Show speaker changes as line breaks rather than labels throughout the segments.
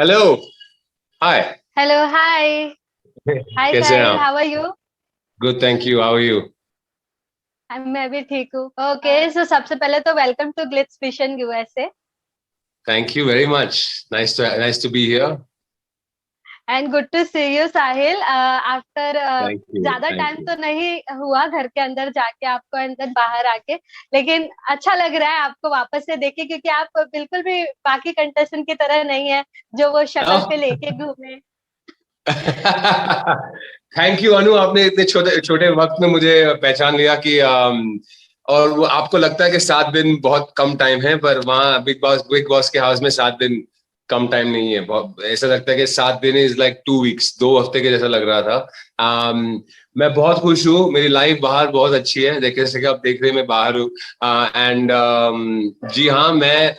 Hello. हाय।
Hello hi. हाय
कैसे हैं
साहिल,
आप?
How are you?
Good, thank you. How are you?
मैं भी ठीक हूँ। ओके, सो सबसे पहले तो welcome to Glitz Vision USA.
Thank you very much. Nice to be here.
And good to see you Sahil after
thank you,
ज्यादा
thank
time
you.
तो नहीं हुआ घर के अंदर जाके, आपको अंदर बाहर आके, लेकिन अच्छा लग रहा है आपको वापस से देखे, क्योंकि आप बिल्कुल भी बाकी कंटेस्टेंट की तरह नहीं है जो वो शक्ल पे लेके घूमे।
थैंक यू अनु, आपने इतने छोटे छोटे वक्त में मुझे पहचान लिया कि और वो आपको लगता है कि 7 दिन बहुत कम टाइम है, पर वहाँ बिग बॉस के हाउस में 7 दिन कम टाइम नहीं है। बहुत ऐसा लगता है कि 7 दिन इज लाइक 2 वीक्स, 2 हफ्ते के जैसा लग रहा था। मैं बहुत खुश हूँ। मेरी लाइफ बाहर बहुत अच्छी है, देखे जैसे कि आप देख रहे हैं मैं बाहर हूँ। एंड जी हाँ, मैं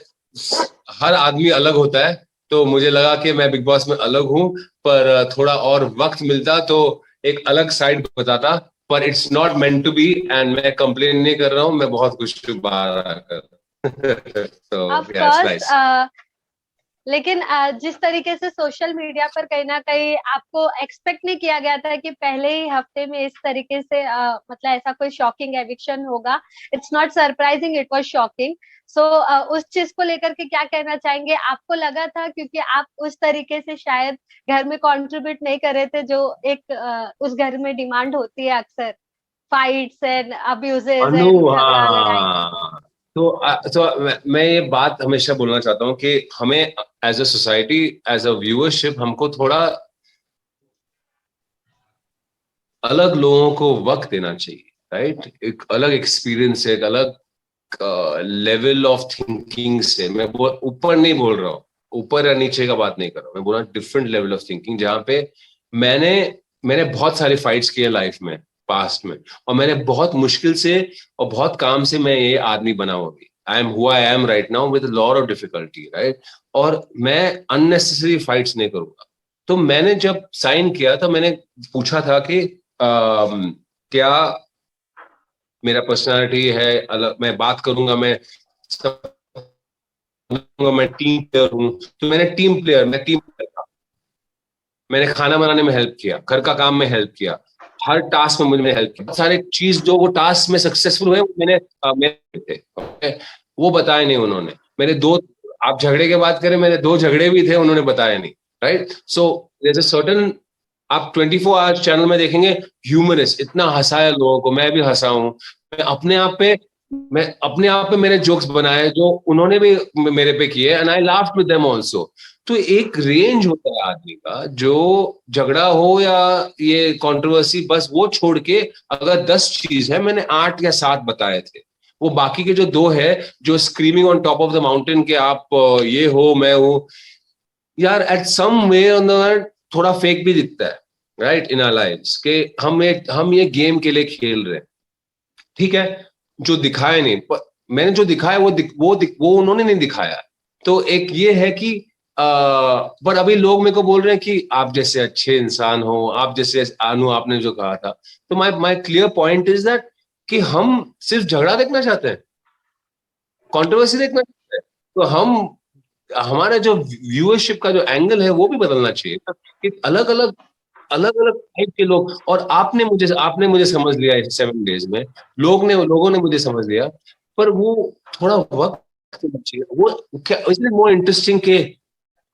हर आदमी अलग होता है, तो मुझे लगा कि मैं बिग बॉस में अलग हूँ, पर थोड़ा और वक्त मिलता तो एक अलग साइड बताता। पर it's not meant to be, and मैं कंप्लेन नहीं कर रहा हूँ, मैं बहुत खुश हूँ बाहर आकर।
ऑफ
तो यस,
कोर्स।
नाइस।
लेकिन जिस तरीके से सोशल मीडिया पर कहीं ना कहीं आपको एक्सपेक्ट नहीं किया गया था कि पहले ही हफ्ते में इस तरीके से मतलब ऐसा कोई शॉकिंग एविक्शन होगा। It's not surprising, it was shocking. So उस चीज को लेकर के क्या कहना चाहेंगे? आपको लगा था, क्योंकि आप उस तरीके से शायद घर में कंट्रीब्यूट नहीं कर रहे थे जो एक उस घर में डिमांड होती है अक्सर, fights and abuses
Anu,
and झगड़ा लड़ाई।
हाँ। तो मैं ये बात हमेशा बोलना चाहता हूँ कि हमें as a society, as a viewership, हमको थोड़ा अलग लोगों को वक्त देना चाहिए। राइट? एक अलग एक्सपीरियंस है, एक अलग लेवल ऑफ थिंकिंग से। मैं ऊपर नहीं बोल रहा हूँ, ऊपर या नीचे का बात नहीं कर रहा हूँ, मैं बोल रहा हूँ डिफरेंट लेवल ऑफ थिंकिंग, जहाँ पे मैंने मैंने बहुत सारी फाइट्स किए लाइफ में, पास्ट में। और मैंने बहुत मुश्किल से और बहुत काम से मैं ये आदमी बना हूँ अभी। I am right now with lot of difficulty, right? और मैं अननेसेसरी फाइट्स नहीं करूंगा। तो मैंने जब साइन किया था, मैंने पूछा था कि क्या मेरा पर्सनालिटी है अलग, मैं बात करूंगा, मैं सब करूंगा, मैं टीम प्लेयर हूँ। तो मैं टीम प्लेयर था। मैंने खाना बनाने में हेल्प किया, घर का काम में हेल्प किया, हर टास्क में मुझे हेल्प किया। बहुत सारे चीज जो वो टास्क में सक्सेसफुल हुए, वो मेरे थे। okay? वो बताए नहीं उन्होंने। मेरे दो, आप झगड़े की बात करें, मेरे 2 झगड़े भी थे, उन्होंने बताया नहीं। Right? So there is a certain, आप 24 आवर्स चैनल में देखेंगे, ह्यूमरस इतना हंसाया लोगों को, मैं भी हंसा हूं। मैं अपने आप पे मैं अपने आप पे मैंने जोक्स बनाए जो उन्होंने भी मेरे पे किए, and I laughed with them also. तो एक रेंज होता है आदमी का, जो झगड़ा हो या ये कंट्रोवर्सी, बस वो छोड़ के अगर 10 चीज है, मैंने 8 या 7 बताए थे। वो बाकी के जो 2 है, जो screaming on top of the mountain के आप ये हो मैं हूं, यार at some way on the थोड़ा फेक भी दिखता है। राइट? इन आवर लाइव्स के हम ये गेम के लिए खेल रहे हैं। ठीक है, जो दिखाया नहीं, मैंने जो दिखाया वो उन्होंने नहीं दिखाया। तो एक ये है कि पर अभी लोग मेरे को बोल रहे हैं कि आप जैसे अच्छे इंसान हो, आप जैसे अनु, आपने जो कहा था। तो my my clear point is that कि हम सिर्फ झगड़ा देखना चाहते हैं, कंट्रोवर्सी देखना चाहते हैं। तो हम, हमारा जो व्यूअरशिप का जो एंगल है वो भी बदलना चाहिए ना, कि अलग अलग टाइप के लोग। और आपने मुझे समझ लिया इस 7 डेज में, लोगों ने मुझे समझ लिया। पर वो थोड़ा वक्त देना चाहिए। वो क्या इसलिए मोर इंटरेस्टिंग के,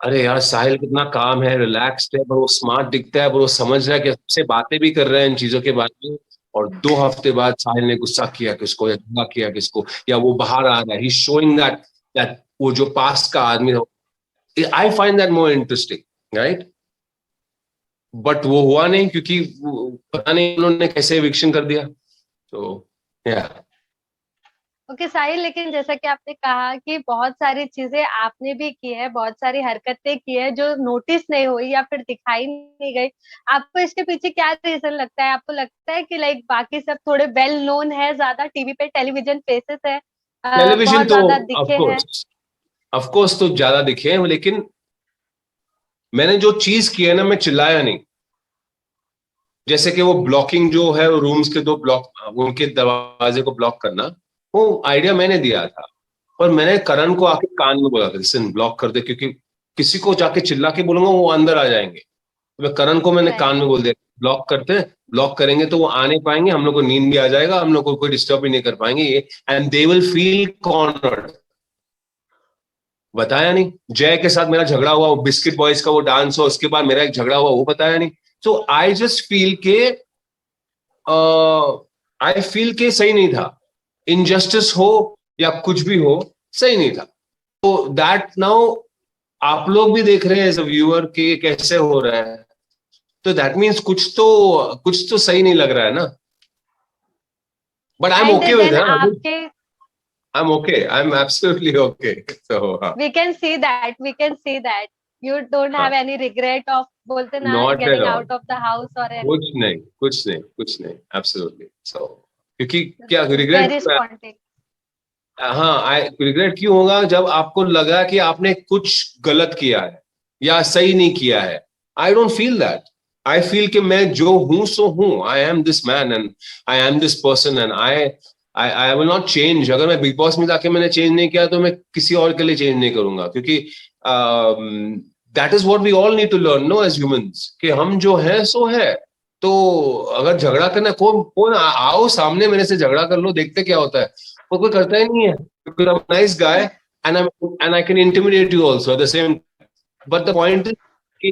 अरे यार साहिल कितना काम है, रिलैक्स्ड है, पर वो स्मार्ट दिखता है, पर वो समझ रहा है कि सबसे बातें भी कर रहे हैं इन चीजों के बारे में। और 2 हफ्ते बाद साहिल ने गुस्सा किया किसको या झगड़ा किया किसको, या वो बाहर आ रहा है, ही शोइंग दैट दैट वो जो पास्ट का आदमी है। I find that more interesting, right? But वो हुआ नहीं, क्योंकि पता नहीं उन्होंने कैसे एविक्शन कर दिया। तो या
ओके साहिल, लेकिन जैसा कि आपने कहा कि बहुत सारी चीजें आपने भी की है, बहुत सारी हरकतें की है जो नोटिस नहीं हुई या फिर दिखाई नहीं गई। आपको इसके पीछे क्या रीजन लगता है? आपको लगता है कि लाइक बाकी सब थोड़े वेल नोन है, ज्यादा टीवी पे टेलीविजन फेसेस है,
टेलीविजन
बहुत
तो
ज्यादा दिखे हैं?
ऑफ कोर्स तो ज्यादा दिखे हैं, लेकिन मैंने जो चीज की है ना, मैं चिल्लाया नहीं। जैसे कि वो ब्लॉकिंग जो है, रूम्स के 2 ब्लॉक, उनके दरवाजे को ब्लॉक करना, वो आइडिया मैंने दिया था। और मैंने करण को आके कान में बोला था, लिसन ब्लॉक कर दे, क्योंकि किसी को जाके चिल्ला के बोलूंगा वो अंदर आ जाएंगे। तो मैं करण को मैंने कान में बोल दिया ब्लॉक करते हैं, ब्लॉक करेंगे तो वो आ नहीं पाएंगे, हम लोग को नींद भी आ जाएगा, हम लोग को कोई डिस्टर्ब भी नहीं कर पाएंगे ये, and they will feel cornered. बताया नहीं, जय के साथ मेरा झगड़ा हुआ, वो बिस्किट बॉयज का वो डांस हो, उसके बाद मेरा एक झगड़ा हुआ, वो बताया नहीं। सो आई जस्ट फील के आई फील के सही नहीं था, इनजस्टिस हो या कुछ भी हो सही नहीं था। तो दैट नाउ आप लोग भी देख रहे हैं एज अ व्यूअर कि कैसे हो रहा है, तो दैट मीन्स कुछ तो सही नहीं लग रहा है ना। But I am okay with
आपके
I'm okay. I'm absolutely okay. So,
we can see that you don't have any regret of बोलते ना
not
getting
at all.
out of the house or anything.
कुछ नहीं. Absolutely. So, क्योंकि क्या regret?
Very spontaneous.
हाँ, regret क्यों होगा जब आपको लगा कि आपने कुछ गलत किया है या सही नहीं किया है। I don't feel that. I feel कि मैं जो हूँ सो हूँ. I am this man and I am this person and I will not change. अगर मैं बिग बॉस में जाके मैंने चेंज नहीं किया तो मैं किसी और के लिए चेंज नहीं करूंगा, क्योंकि that is what we all need to learn no as humans, कि हम जो है सो है। तो अगर झगड़ा करना, कौन आओ सामने मेरे से झगड़ा कर लो, देखते क्या होता है। वो कोई करता ही नहीं है, because I'm a nice guy and I can intimidate you also at the same. But the point is कि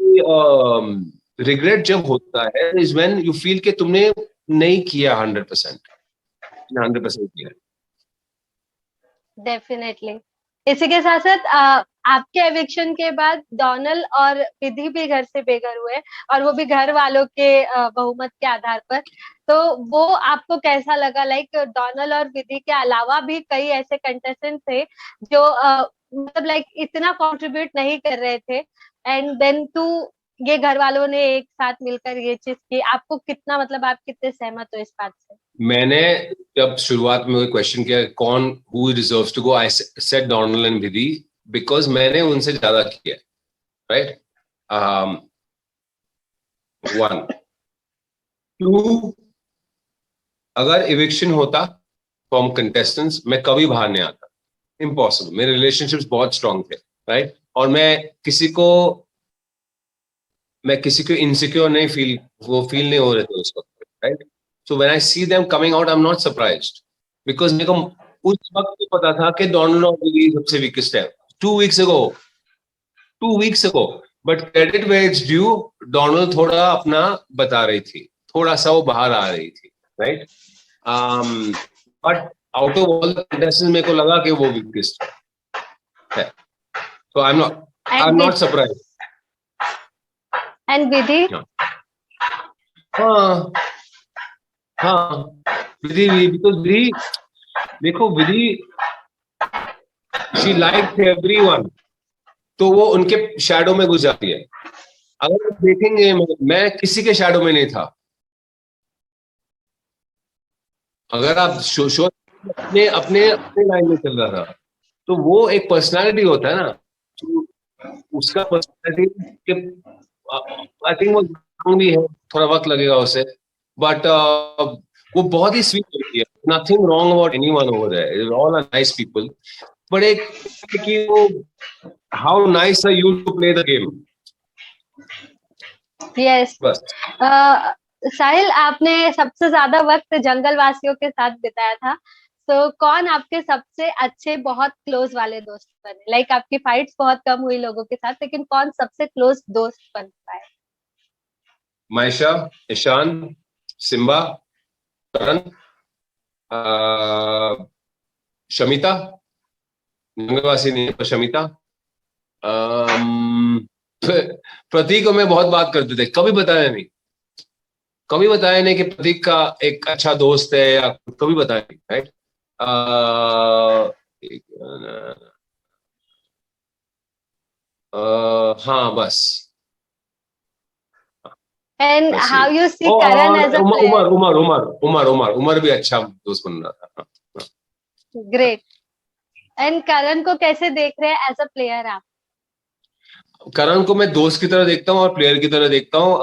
regret जब होता है is when you feel कि तुमने नहीं किया 100%। 100% किया।
डेफिनेटली। इसी के साथ साथ आपके एविक्शन के बाद डोनाल्ड और विधि भी घर से बेघर हुए, और वो भी घर वालों के बहुमत के आधार पर। तो वो आपको कैसा लगा? लाइक डोनाल्ड और विधि के अलावा भी कई ऐसे कंटेस्टेंट थे जो मतलब लाइक इतना कंट्रीब्यूट नहीं कर रहे थे, एंड देन टू ये घर वालों ने एक साथ मिलकर ये चीज की। आपको कितना, मतलब आप कितने सहमत हो इस बात से?
मैंने जब शुरुआत में क्वेश्चन किया कौन who deserves to go, I said Donald and Vidhi, because मैंने उनसे ज्यादा किया, राइट। 1 2, अगर इविक्शन होता फ्रॉम कंटेस्टेंट्स मैं कभी बाहर नहीं आता, इम्पॉसिबल। मेरे रिलेशनशिप्स बहुत स्ट्रांग थे, राइट। और मैं किसी को इनसिक्योर नहीं फील नहीं हो रहे थे उस वक्त, right. So when I see them coming out, I'm not surprised because मेरे को उस वक्त तो पता था कि डोनाल्ड और विधि सबसे वीकेस्ट है। 2 weeks ago, but credit where it's due, Donald थोड़ा अपना बता रही थी, थोड़ा सा वो बाहर आ रही थी, right? But out of all the contestants मेरे को लगा कि वो वीकेस्ट है, so I'm not surprised.
And विधि?
हाँ, विधि, because विधि, देखो विधि she liked everyone, तो वो उनके शैडो में घुस जाती है। अगर आप देखेंगे मैं किसी के शैडो में नहीं था। अगर आप शो अपने लाइन में चल रहा था, तो वो एक पर्सनालिटी होता है ना, तो उसका पर्सनालिटी आई थिंक वो भी है, थोड़ा वक्त लगेगा उसे, बट वो बहुत ही स्वीट होती है। Nothing wrong about anyone over there, all are nice people, but एक कि वो how nice are you to play the game.
Yes. Sahil, आपने सबसे ज्यादा वक्त जंगल वासियों के साथ बिताया था, तो कौन आपके सबसे अच्छे बहुत क्लोज वाले दोस्त बने? लाइक आपकी फाइट्स बहुत कम हुई लोगों के साथ, लेकिन कौन सबसे क्लोज दोस्त बन पाए?
मायशा, ईशान, सिम्बा, करण, शमिता, जंगलवासी नहीं पर शमिता, प्रतीक को मैं बहुत बात करते थे, कभी बताया नहीं कि प्रतीक का एक अच्छा दोस्त है, या कभी बताया नहीं, राइट। हाँ बस।
And how you see Karan as a player?
Umar भी अच्छा दोस्त बन रहा था।
ग्रेट। एंड करण को कैसे देख रहे हैं एज अ प्लेयर आप?
करण को मैं दोस्त की तरह देखता हूँ और प्लेयर की तरह देखता हूँ।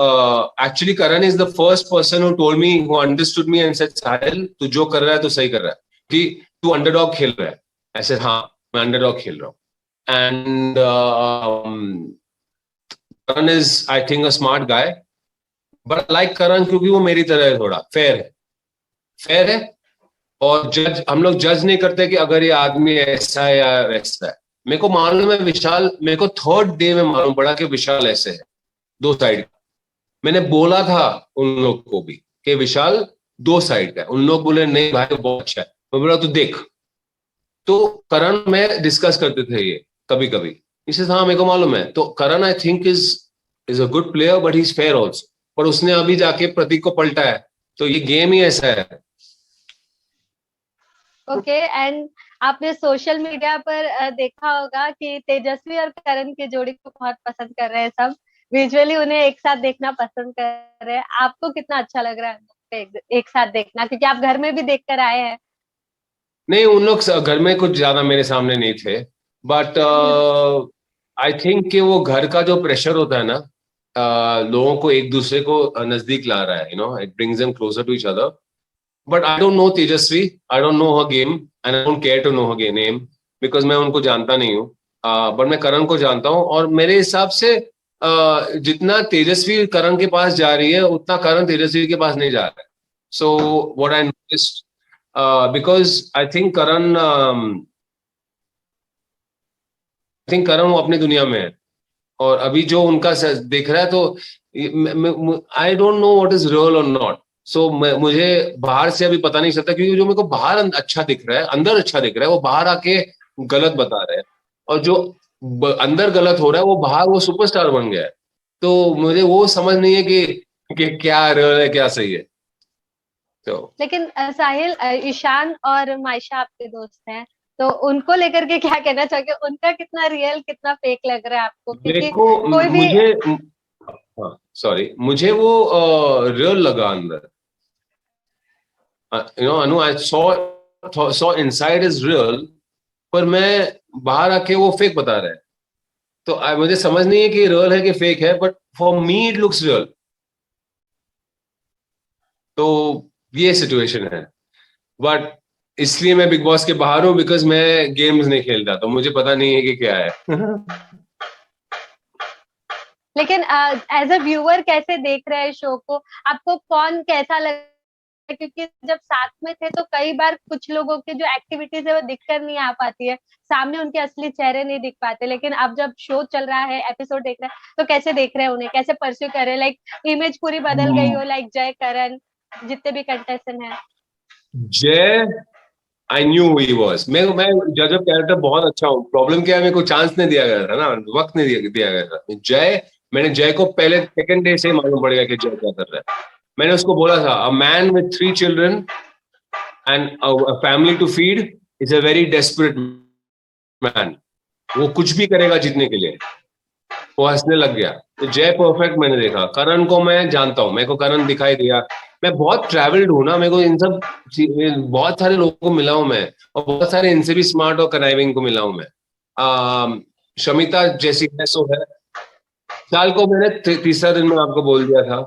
Actually Karan is the first person who told me, who understood me and said Sahil तू जो कर रहा है तो सही कर रहा है, कि तू अंडरडॉग खेल रहा है। ऐसे हाँ, मैं अंडरडॉग खेल रहा हूँ, and Karan is, I think, a smart guy. But I like Karan क्योंकि वो मेरी तरह है, थोड़ा फेयर है। और जज, हम लोग जज नहीं करते कि अगर ये आदमी ऐसा है या वैसा है। मेरे को मालूम है विशाल, मेरे को थर्ड डे में मालूम पड़ा कि विशाल ऐसे है, दो साइड। मैंने बोला था उन लोग को भी कि विशाल दो साइड का है। उन लोग बोले नहीं भाई बहुत अच्छा है। मैं बोला तो देख। तो करण में डिस्कस करते थे ये कभी कभी, इसे हाँ मेरे को मालूम है। तो Karan I think is a good player but he is fair also. पर उसने अभी जाके प्रतीक को पलटा है, तो ये गेम ही ऐसा है।
ओके एंड आपने सोशल मीडिया पर देखा होगा कि तेजस्वी और करण की जोड़ी को बहुत पसंद कर रहे हैं सब। विजुअली उन्हें एक साथ देखना पसंद कर रहे हैं। आपको कितना अच्छा लग रहा है एक साथ देखना, क्योंकि आप घर में भी देख कर आए हैं।
नहीं, उन लोग घर में कुछ ज्यादा मेरे सामने नहीं थे, बट आई थिंक कि वो घर का जो प्रेशर होता है ना, लोगों को एक दूसरे को नजदीक ला रहा है, it brings them closer to each other. But I don't know Tejasswi, I don't know her game and I don't care to know her name, because मैं उनको जानता नहीं हूँ। बट मैं करण को जानता हूँ, और मेरे हिसाब से जितना तेजस्वी करण के पास जा रही है उतना करण तेजस्वी के पास नहीं जा रहा है। So what I noticed, because I think Karan Karan वो अपनी दुनिया में है। और अभी जो उनका देख रहा है, तो आई don't know what is real और नॉट। सो मुझे बाहर से अभी पता नहीं चलता, क्योंकि जो मेरे को बाहर अच्छा दिख रहा है, अंदर अच्छा दिख रहा है, वो बाहर आके गलत बता रहे हैं। और जो अंदर गलत हो रहा है वो बाहर वो सुपरस्टार बन गया है। तो मुझे वो समझ नहीं है कि क्या रियल है क्या सही है। तो
लेकिन साहिल, ईशान और मायशा आपके दोस्त हैं, तो उनको लेकर के क्या कहना चाहोगे? उनका कितना रियल कितना फेक लग रहा है आपको? क्योंकि
देखो,
कोई भी
मुझे, हाँ सॉरी, मुझे वो रियल लगा अंदर। Anu, I saw inside is real, पर मैं बाहर आके वो फेक बता रहा है। तो मुझे समझ नहीं है कि रियल है कि फेक है, but for me it looks real. तो ये सिचुएशन है। बट इसलिए मैं बिग बॉस के बाहर हूं, बिकॉज मैं गेम्स नहीं खेलता, तो मुझे पता नहीं है कि क्या है।
लेकिन एज अ व्यूअर कैसे देख रहे हैं शो को? आपको कौन कैसा लग? क्योंकि जब साथ में थे तो कई बार कुछ लोगों की जो एक्टिविटीज है वो दिखकर नहीं आ पाती है, सामने उनके असली चेहरे नहीं दिख पाते। लेकिन अब जब शो चल रहा है, एपिसोड देख रहे हैं, तो कैसे देख रहे हैं उन्हें, कैसे परस्यू कर रहे हैं? लाइक इमेज पूरी बदल गई हो, लाइक जय करण जितने भी कंटेस्टेंट हैं।
जय, आई न्यू ही वॉज। मैं जज कैरेक्टर बहुत अच्छा हूँ। प्रॉब्लम क्या है, मेरे को चांस नहीं दिया गया था ना, वक्त नहीं दिया गया था। जय, मैंने जय को पहले सेकंड डे से ही मालूम पड़ गया कि जय क्या कर रहा है। मैंने उसको बोला था, a man with 3 children and a family to feed is a very desperate man. वो कुछ भी करेगा जीतने के लिए। वो हंसने लग गया। तो जय परफेक्ट मैंने देखा। करण को मैं जानता हूँ, मेरे को करण दिखाई दिया। मैं बहुत ट्रैवल्ड हूँ ना, मेरे को इन सब बहुत सारे लोगों को मिला हूँ मैं, और बहुत सारे इनसे भी स्मार्ट और कनाइविंग को मिला हूँ मैं। शमिता जैसी है सो है। साल को मैंने तीसरा दिन में आपको बोल दिया था।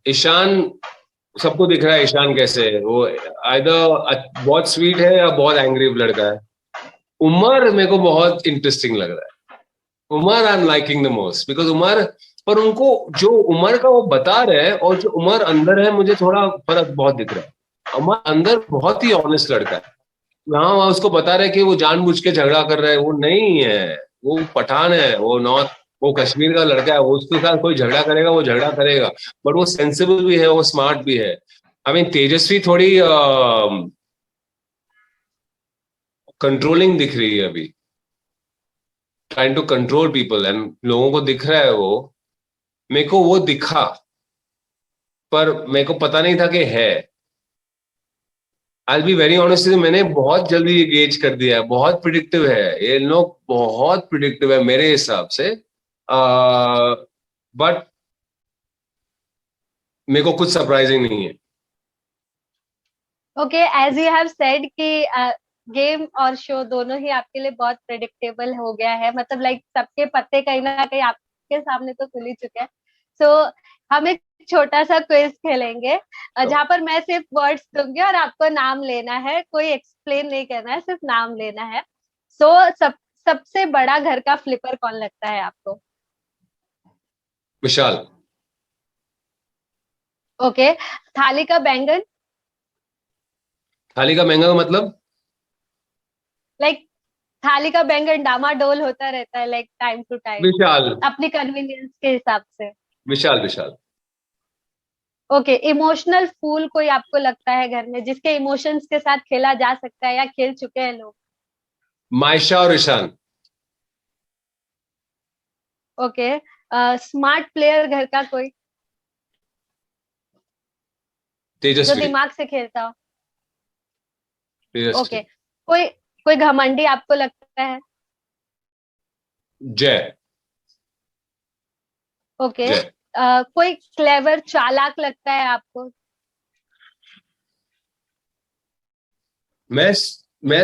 ईशान, सबको दिख रहा है ईशान कैसे है। वो आइदर बहुत स्वीट है या बहुत एंग्री लड़का है। उमर मेरे को बहुत इंटरेस्टिंग लग रहा है। Umar I am liking the most, because Umar, पर उनको जो उमर का वो बता रहे हैं और जो उमर अंदर है, मुझे थोड़ा फर्क बहुत दिख रहा है। उमर अंदर बहुत ही ऑनेस्ट लड़का है। यहाँ वहाँ उसको बता रहे कि वो जानबूझ के झगड़ा कर रहा है, वो नहीं है। वो पठान है, वो कश्मीर का लड़का है। वो उसके साथ कोई झगड़ा करेगा, वो झगड़ा करेगा। बट वो सेंसिबल भी है, वो स्मार्ट भी है। आई मीन तेजस्वी थोड़ी कंट्रोलिंग दिख रही है अभी, trying to control people, and लोगों को दिख रहा है वो। मेरे को वो दिखा, पर मेरे को पता नहीं था कि है। आई बी वेरी ऑनेस्ट, मैंने बहुत जल्दी ये गेज कर दिया है। बहुत प्रिडिक्टिव है ये लोग, बहुत प्रिडिक्टिव है मेरे हिसाब से। बट मेरे को कुछ सरप्राइजिंग नहीं है।
Okay, as you have said कि गेम और शो दोनों ही आपके लिए बहुत प्रेडिक्टेबल हो गया है, मतलब लाइक सबके पत्ते कहीं ना कहीं आपके सामने तो खुल ही चुके हैं। सो हम एक छोटा सा क्विज खेलेंगे,
तो
जहां पर मैं सिर्फ वर्ड्स दूंगी और आपको नाम लेना है, कोई एक्सप्लेन नहीं करना है, सिर्फ नाम लेना है। सो सबसे बड़ा घर का फ्लिपर कौन लगता है आपको?
विशाल।
ओके, थाली का बैंगन,
थाली का महंगा का मतलब?
लाइक थाली का बैंगन डामाडोल होता रहता है लाइक टाइम टू टाइम,
विशाल।
अपनी कन्वीनियंस के हिसाब से।
विशाल विशाल।
ओके, इमोशनल फूल कोई आपको लगता है घर में जिसके इमोशंस के साथ खेला जा सकता है या खेल चुके हैं लोग?
मायशा और ईशान।
ओके, स्मार्ट प्लेयर घर का कोई जो
तेजस्वी।
दिमाग से खेलता हो?
तेजस्वी।
ओके, कोई कोई घमंडी आपको लगता है?
जय।
ओके,
जय।
कोई क्लेवर चालाक लगता है आपको?
मैं मैं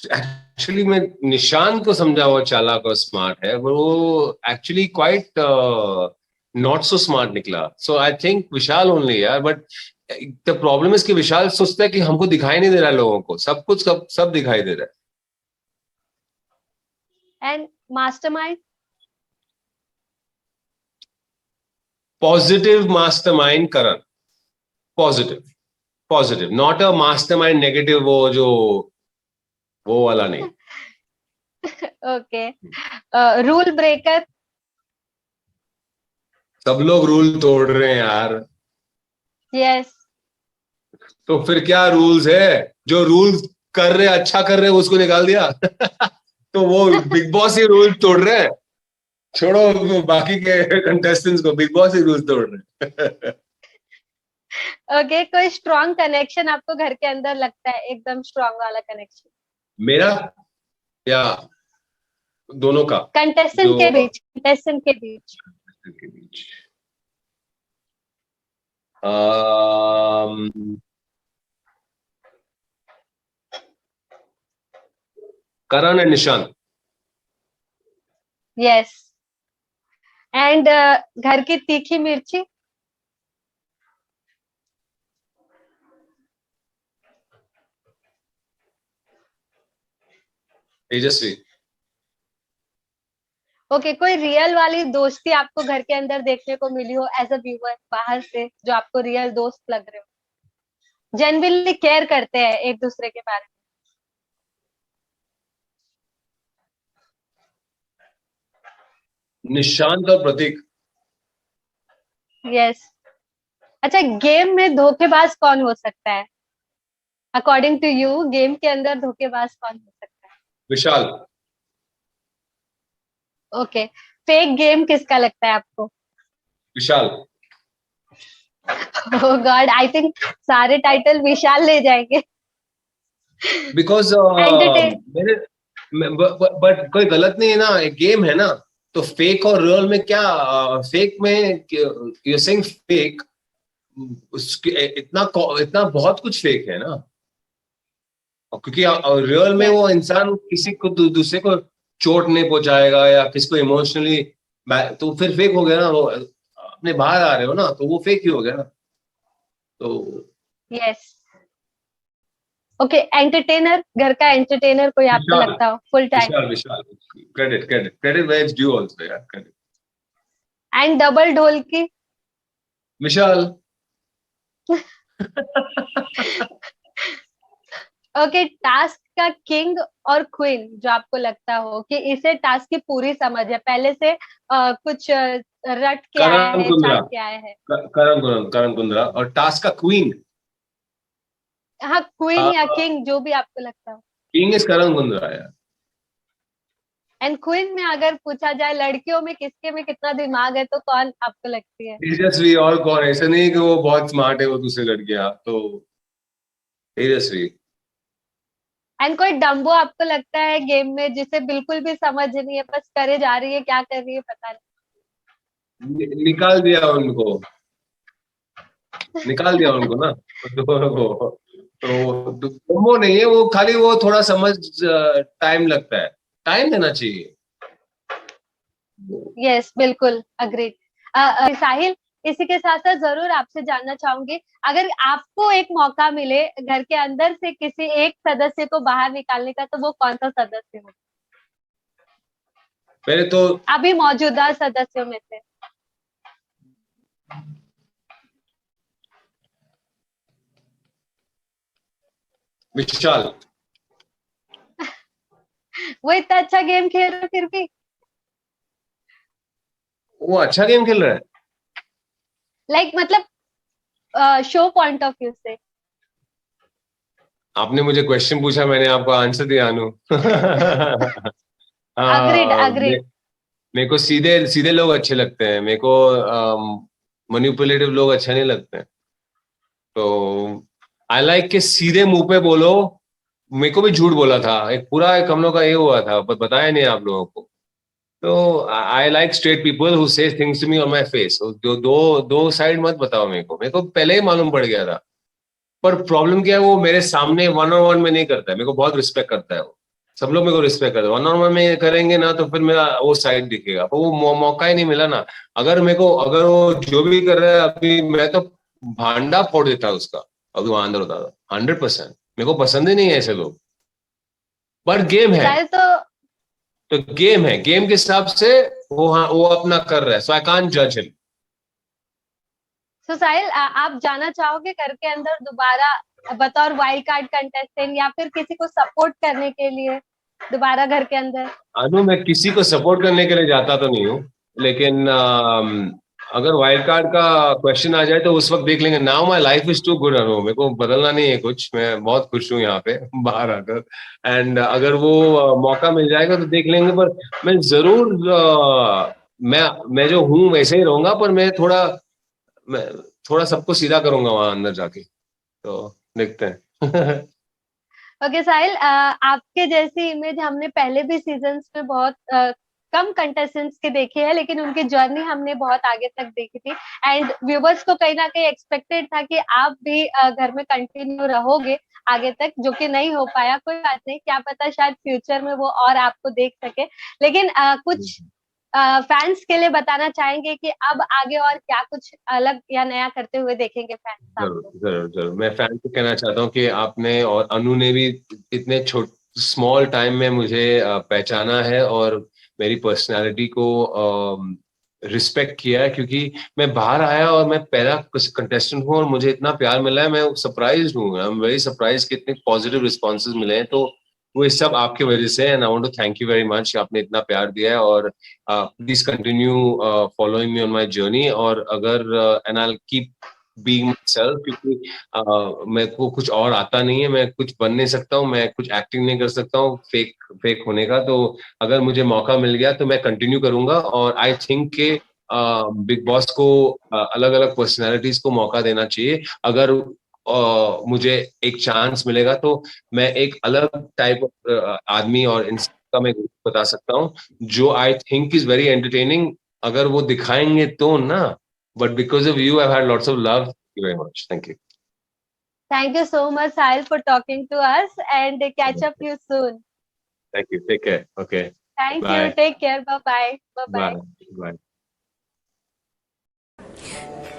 एक्चुअली मैं निशान को समझा हुआ चालाक और स्मार्ट है, वो actually quite not so smart निकला। सो आई थिंक विशाल ओनली यार, बट द प्रॉब्लम इज कि विशाल सोचता है कि हमको दिखाई नहीं दे रहा है, लोगों को सब कुछ सब दिखाई दे रहा है।
And mastermind?
Positive mastermind Karan. Positive. Positive, not a mastermind negative, वो वाला नहीं।
Okay, rule breaker?
सब लोग रूल तोड़ रहे हैं यार,
यस।
तो फिर क्या रूल्स है? जो रूल कर रहे अच्छा कर रहे हैं उसको निकाल दिया तो वो बिग बॉस ही रूल तोड़ रहे हैं। छोड़ो वो बाकी के कंटेस्टेंट्स को, बिग बॉस ही रूल तोड़ रहे हैं
ओके, कोई स्ट्रॉन्ग कनेक्शन आपको घर के अंदर लगता है, एकदम स्ट्रॉन्ग वाला कनेक्शन
मेरा या दोनों का?
कंटेस्टेंट
जो
के बीच, कंटेस्टेंट के बीच?
के बीच अम, करण एंड निशांत।
यस। एंड घर की तीखी मिर्ची?
तेजस्वी।
ओके, कोई रियल वाली दोस्ती आपको घर के अंदर देखने को मिली हो एज अ व्यूअर बाहर से, जो आपको रियल दोस्त लग रहे हो, जेन्युइनली केयर करते हैं एक दूसरे के बारे
निशांत और प्रतीक।
में? यस। अच्छा, गेम में धोखेबाज कौन हो सकता है अकॉर्डिंग टू यू? गेम के अंदर धोखेबाज कौन हो सकता है?
विशाल।
ओके, फेक गेम किसका लगता है आपको?
विशाल।
ओह गॉड, आई थिंक सारे टाइटल विशाल ले जाएंगे।
बिकॉज
एंटरटेन
मेरे बट कोई गलत नहीं है ना, एक गेम है ना। तो फेक और रियल में क्या? फेक में यू सेइंग फेक, उसके इतना इतना बहुत कुछ फेक है ना। और क्योंकि रियल में
यस।
वो इंसान किसी को दूसरे को चोट नहीं पहुंचाएगा या किसी को इमोशनली, तो फिर फेक हो गया ना। वो अपने बाहर आ रहे हो ना, तो वो फेक ही हो गया ना। तो
यस। ओके, एंटरटेनर, घर का एंटरटेनर कोई आपको
विशाल।
लगता हो full time?
Vishal Vishal. Credit credit credit where is due also यार, क्रेडिट।
एंड डबल ढोल की?
विशाल।
ओके, टास्क का किंग और क्वीन जो आपको लगता हो कि इसे टास्क की पूरी समझ है, पहले से कुछ रट के आया
करण
है,
कुंद्रा।
चाट के आया है?
करण कुंद्रा। और टास्क का क्वीन?
हाँ, क्वीन या किंग जो भी आपको लगता हो।
किंग इज करण कुंद्रा यार।
एंड क्वीन में अगर पूछा जाए लड़कियों में किसके में कितना दिमाग है, तो कौन आपको लगती है?
तेजस्वी। और कौन? ऐसा नहीं कि वो बहुत स्मार्ट है वो दूसरी लड़कियां तो। तेजस्वी।
एंड कोई डम्बो आपको लगता है गेम में जिसे बिल्कुल भी समझ नहीं है, बस करे जा रही है, क्या कर रही है पता
निकाल दिया उनको, निकाल दिया उनको ना तो वो नहीं है, वो खाली वो थोड़ा समझ, टाइम लगता है, टाइम देना चाहिए।
नहीं? यस, बिल्कुल अग्रीड। साहिल, इसी के साथ साथ जरूर आपसे जानना चाहूंगी, अगर आपको एक मौका मिले घर के अंदर से किसी एक सदस्य को बाहर निकालने का, तो वो कौन सा सदस्य हो?
पहले तो
अभी मौजूदा सदस्यों में से।
विशाल।
वो इतना अच्छा गेम खेल रहे फिर भी।
वो अच्छा गेम खेल रहा है।
लाइक मतलब शो पॉइंट ऑफ व्यू से।
आपने मुझे क्वेश्चन पूछा, मैंने आपको आंसर दिया अनु।
अग्रीड
हाँ,
अग्रीड।
मेरे को सीधे सीधे लोग अच्छे लगते हैं, मेरे को मैनिपुलेटिव लोग अच्छे नहीं लगते हैं। तो आई लाइक के सीधे मुंह पे बोलो। मेरे को भी झूठ बोला था, एक पूरा एक हम लोग का ये हुआ था, पर बताया नहीं आप लोगों को। तो I like straight people who say things to me on my face. दो दो दो साइड मत बताओ मेरे को पहले ही मालूम पड़ गया था। पर प्रॉब्लम क्या है, वो मेरे सामने वन ऑन वन में नहीं करता है, मेरे को बहुत रिस्पेक्ट करता है वो। सब लोग मेरे को रिस्पेक्ट करते हैं, वन ऑन वन में करेंगे ना तो फिर मेरा वो साइड दिखेगा, पर वो मौका ही नहीं मिला ना। अगर वो जो भी कर रहा है अभी, मैं तो भांडा फोड़ देता उसका। अभी वहां अंदर होता था 100%। मेरे को पसंद ही नहीं है ऐसे लोग, पर गेम है।
साहिल
तो गेम है, गेम के हिसाब से वो, हाँ वो अपना कर रहा है, सो आई कांट जज हिम।
साहिल आप जाना चाहोगे घर के अंदर दोबारा बतौर वाइल्ड कार्ड कंटेस्टेंट, या फिर किसी को सपोर्ट करने के लिए दोबारा घर के अंदर?
अनु, मैं किसी को सपोर्ट करने के लिए जाता तो नहीं हूँ, लेकिन अगर वाइल्ड कार्ड का क्वेश्चन आ जाए तो उस वक्त देख लेंगे। Now my life is too good Anu, मेरे को बदलना नहीं है कुछ, मैं बहुत खुश हूँ यहाँ पे बाहर आकर। एंड अगर वो मौका मिल जाएगा तो देख लेंगे, पर मैं जरूर मैं जो हूँ वैसे ही रहूंगा, पर मैं थोड़ा सबको सीधा करूंगा वहां अंदर जाके। तो देखते हैं।
ओके साहिल, आपके जैसी इमेज हमने पहले भी सीजन्स में बहुत कम कंटेस्टेंट्स के देखे हैं, लेकिन उनकी जर्नी हमने बहुत आगे तक देखी थी। एंड व्यूवर्स को कहीं ना कहीं एक्सपेक्टेड था कि आप भी घर में कंटिन्यू रहोगे आगे तक, जो कि नहीं हो पाया। कोई बात नहीं, क्या पता शायद फ्यूचर में वो और आपको देख सके। लेकिन कुछ फैंस के लिए बताना चाहेंगे कि अब आगे और क्या कुछ अलग या नया करते हुए देखेंगे फैंस
जरूर
आपको?
जरूर जरूर, मैं फैन को कहना चाहता हूँ कि आपने और अनु ने भी इतने स्मॉल टाइम में मुझे पहचाना है और मेरी पर्सनालिटी को रिस्पेक्ट किया है, क्योंकि मैं बाहर आया और मैं पहला कंटेस्टेंट हूँ और मुझे इतना प्यार मिला है। मैं सरप्राइज हूँ, आई एम वेरी सरप्राइज कि इतने पॉजिटिव रिस्पॉन्सेज मिले हैं। तो वो इस सब आपकी वजह से है, and I want to thank you very much, आपने इतना प्यार दिया है। और please continue following me on my journey. और अगर and I will keep being myself, क्योंकि मेरे को कुछ और आता नहीं है, मैं कुछ बन नहीं सकता हूँ, मैं कुछ एक्टिंग नहीं कर सकता हूँ फेक फेक होने का। तो अगर मुझे मौका मिल गया तो मैं कंटिन्यू करूंगा। और आई थिंक के बिग बॉस को अलग अलग पर्सनैलिटीज को मौका देना चाहिए। अगर मुझे एक चांस मिलेगा तो मैं एक अलग टाइप ऑफ आदमी और इंसान का मैं बता सकता हूँ, जो आई थिंक इज वेरी एंटरटेनिंग। अगर वो दिखाएंगे तो ना, but because of you I've had lots of love. Thank you very much. Thank you.
Thank you so much, Sahil, for talking to us, and catch up you soon.
Thank you. Take care. Okay.
Thank you.
Bye.
Take care. Bye bye. Bye bye.
Bye. Bye.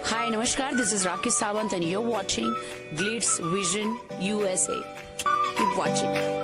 Hi, Namaskar. This is Rakesh Sawant, and you're watching Glitz Vision USA. Keep watching.